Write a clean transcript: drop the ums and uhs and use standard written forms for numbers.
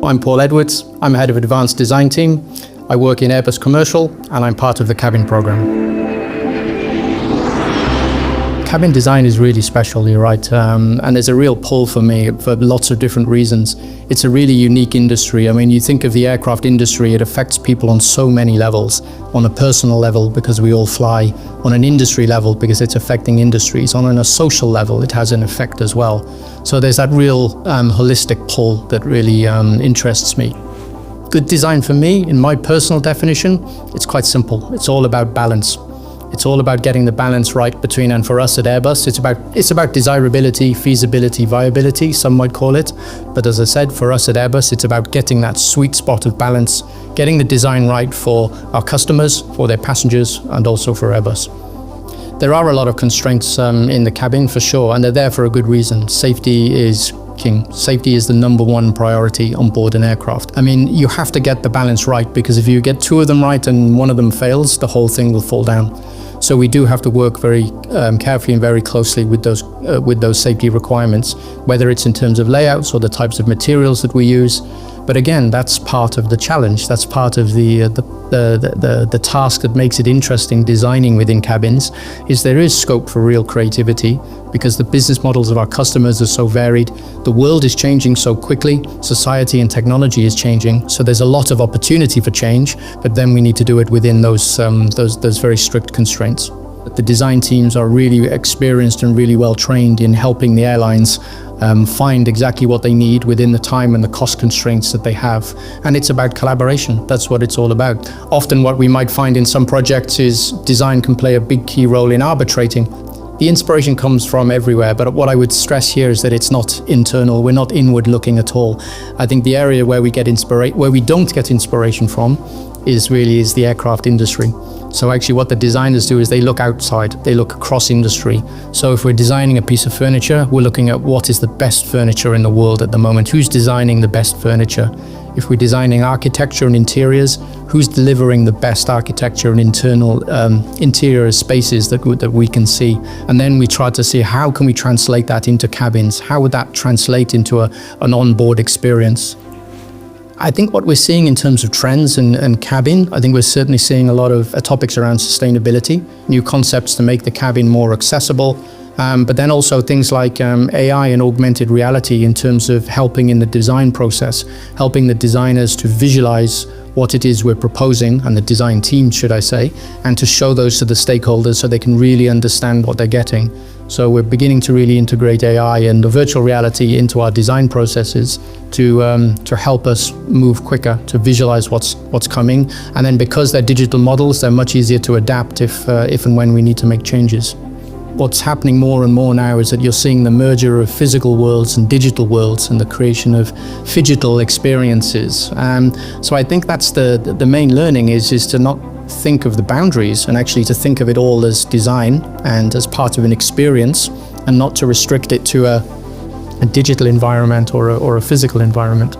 I'm Paul Edwards. I'm head of Advanced Design Team. I work in Airbus Commercial and I'm part of the cabin program. Cabin design is really special, you're right, and there's a real pull for me for lots of different reasons. It's a really unique industry. I mean, you think of the aircraft industry, it affects people on so many levels. On a personal level, because we all fly. On an industry level, because it's affecting industries. On a social level, it has an effect as well. So there's that real holistic pull that really interests me. Good design for me, in my personal definition, it's quite simple. It's all about balance. It's all about getting the balance right between, and for us at Airbus, it's about desirability, feasibility, viability, some might call it. But as I said, for us at Airbus, it's about getting that sweet spot of balance, getting the design right for our customers, for their passengers, and also for Airbus. There are a lot of constraints in the cabin for sure, and they're there for a good reason. Safety is king. Safety is the number one priority on board an aircraft. I mean, you have to get the balance right, because if you get two of them right and one of them fails, the whole thing will fall down. So we do have to work very carefully and very closely with those safety requirements, whether it's in terms of layouts or the types of materials that we use. But again, that's part of the challenge. That's part of the task that makes it interesting designing within cabins, is there is scope for real creativity, because the business models of our customers are so varied. The world is changing so quickly. Society and technology is changing. So there's a lot of opportunity for change, but then we need to do it within those very strict constraints. The design teams are really experienced and really well trained in helping the airlines find exactly what they need within the time and the cost constraints that they have. And it's about collaboration. That's what it's all about. Often what we might find in some projects is design can play a big key role in arbitrating. The inspiration comes from everywhere, but what I would stress here is that it's not internal. We're not inward looking at all. I think the area where we don't get inspiration from is the aircraft industry. So actually what the designers do is they look outside, they look across industry. So if we're designing a piece of furniture, we're looking at what is the best furniture in the world at the moment, who's designing the best furniture. If we're designing architecture and interiors, who's delivering the best architecture and interior spaces that we can see. And then we try to see how can we translate that into cabins, how would that translate into an onboard experience. I think what we're seeing in terms of trends and cabin, I think we're certainly seeing a lot of topics around sustainability, new concepts to make the cabin more accessible, but then also things like AI and augmented reality in terms of helping in the design process, helping the designers to visualize what it is we're proposing, and the design team, should I say, and to show those to the stakeholders so they can really understand what they're getting. So we're beginning to really integrate AI and the virtual reality into our design processes to help us move quicker, to visualize what's coming. And then because they're digital models, they're much easier to adapt if and when we need to make changes. What's happening more and more now is that you're seeing the merger of physical worlds and digital worlds and the creation of phygital experiences. So I think that's the main learning is to not think of the boundaries, and actually to think of it all as design and as part of an experience, and not to restrict it to a digital environment or a physical environment.